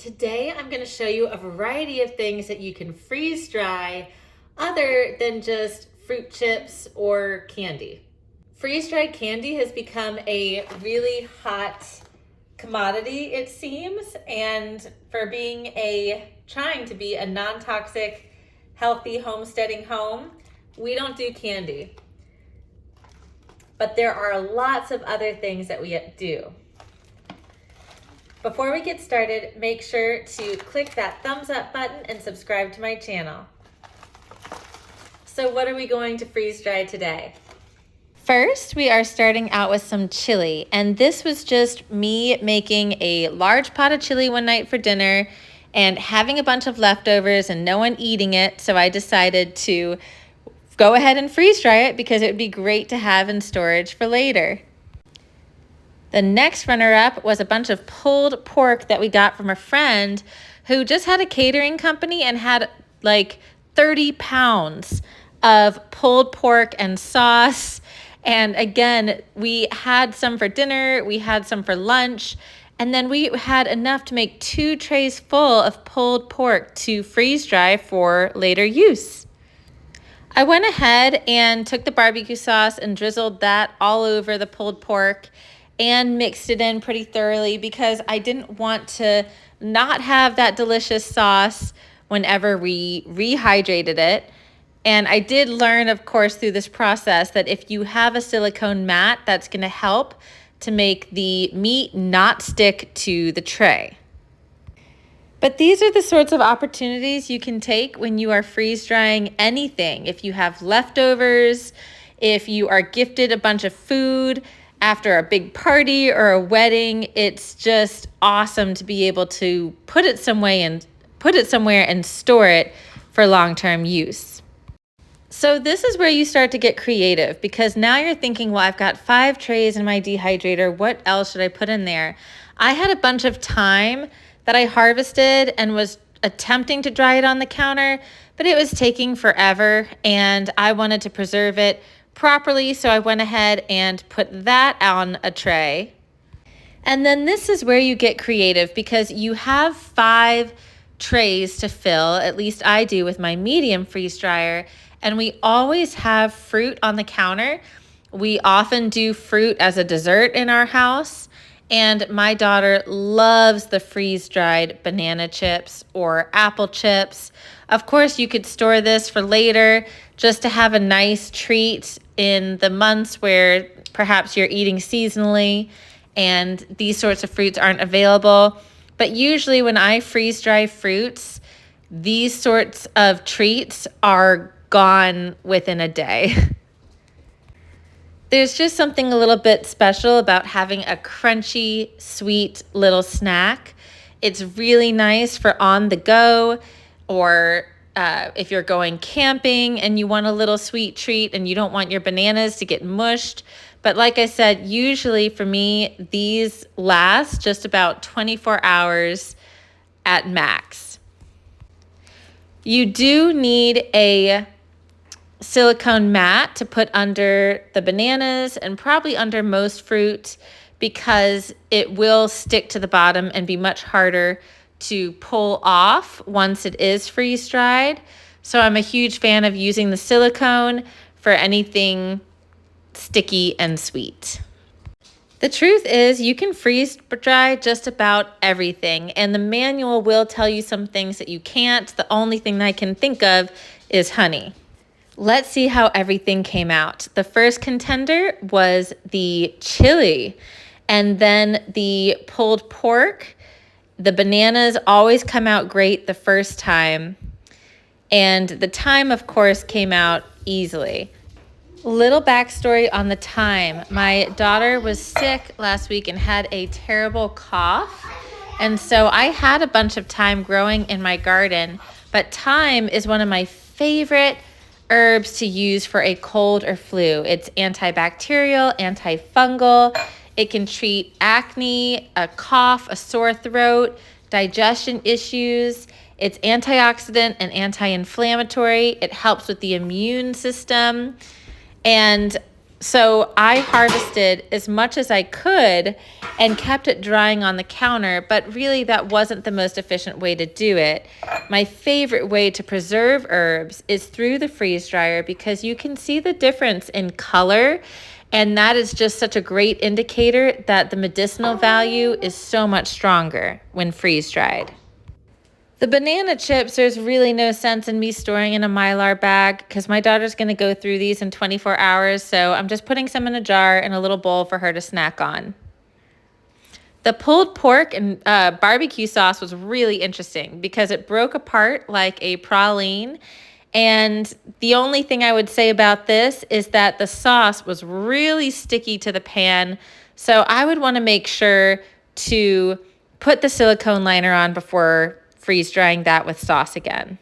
Today I'm going to show you a variety of things that you can freeze dry other than just fruit chips or candy. Freeze-dried candy has become a really hot commodity, it seems, and for trying to be a non-toxic, healthy homesteading home, we don't do candy. But there are lots of other things that we do. Before we get started, make sure to click that thumbs up button and subscribe to my channel. So what are we going to freeze dry today? First, we are starting out with some chili, and this was just me making a large pot of chili one night for dinner and having a bunch of leftovers and no one eating it, so I decided to go ahead and freeze dry it because it would be great to have in storage for later. The next runner-up was a bunch of pulled pork that we got from a friend who just had a catering company and had like 30 pounds of pulled pork and sauce. And again, we had some for dinner, we had some for lunch, and then we had enough to make 2 trays full of pulled pork to freeze dry for later use. I went ahead and took the barbecue sauce and drizzled that all over the pulled pork and mixed it in pretty thoroughly because I didn't want to not have that delicious sauce whenever we rehydrated it. And I did learn, of course, through this process that if you have a silicone mat, that's going to help to make the meat not stick to the tray. But these are the sorts of opportunities you can take when you are freeze drying anything. If you have leftovers, if you are gifted a bunch of food after a big party or a wedding, it's just awesome to be able to put it somewhere and store it for long-term use. So this is where you start to get creative because now you're thinking, well, I've got 5 trays in my dehydrator. What else should I put in there? I had a bunch of thyme that I harvested and was attempting to dry it on the counter, but it was taking forever and I wanted to preserve it properly, so I went ahead and put that on a tray. And then this is where you get creative because you have 5 trays to fill, at least I do with my medium freeze dryer, and we always have fruit on the counter. We often do fruit as a dessert in our house, and my daughter loves the freeze-dried banana chips or apple chips. Of course, you could store this for later just to have a nice treat in the months where perhaps you're eating seasonally and these sorts of fruits aren't available. But usually when I freeze dry fruits, these sorts of treats are gone within a day. There's just something a little bit special about having a crunchy, sweet little snack. It's really nice for on the go or if you're going camping and you want a little sweet treat and you don't want your bananas to get mushed. But like I said, usually for me, these last just about 24 hours at max. You do need a silicone mat to put under the bananas and probably under most fruit because it will stick to the bottom and be much harder to pull off once it is freeze dried. So I'm a huge fan of using the silicone for anything sticky and sweet. The truth is you can freeze dry just about everything, and the manual will tell you some things that you can't. The only thing that I can think of is honey. Let's see how everything came out. The first contender was the chili, and then the pulled pork. The bananas always come out great the first time, and the thyme, of course, came out easily. Little backstory on the thyme. My daughter was sick last week and had a terrible cough, and so I had a bunch of thyme growing in my garden, but thyme is one of my favorite herbs to use for a cold or flu. It's antibacterial, antifungal. It can treat acne, a cough, a sore throat, digestion issues. It's antioxidant and anti-inflammatory. It helps with the immune system. And So I harvested as much as I could and kept it drying on the counter, but really that wasn't the most efficient way to do it. My favorite way to preserve herbs is through the freeze dryer because you can see the difference in color, and that is just such a great indicator that the medicinal value is so much stronger when freeze dried. The banana chips, there's really no sense in me storing in a Mylar bag because my daughter's going to go through these in 24 hours, so I'm just putting some in a jar in a little bowl for her to snack on. The pulled pork and barbecue sauce was really interesting because it broke apart like a praline, and the only thing I would say about this is that the sauce was really sticky to the pan, so I would want to make sure to put the silicone liner on before freeze drying that with sauce again.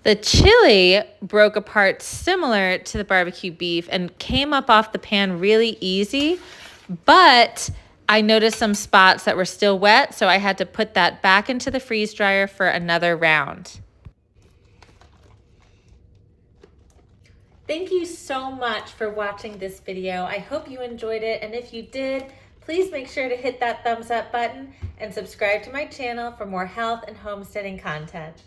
The chili broke apart similar to the barbecue beef and came up off the pan really easy, but I noticed some spots that were still wet, so I had to put that back into the freeze dryer for another round. Thank you so much for watching this video. I hope you enjoyed it, and if you did, please make sure to hit that thumbs up button and subscribe to my channel for more health and homesteading content.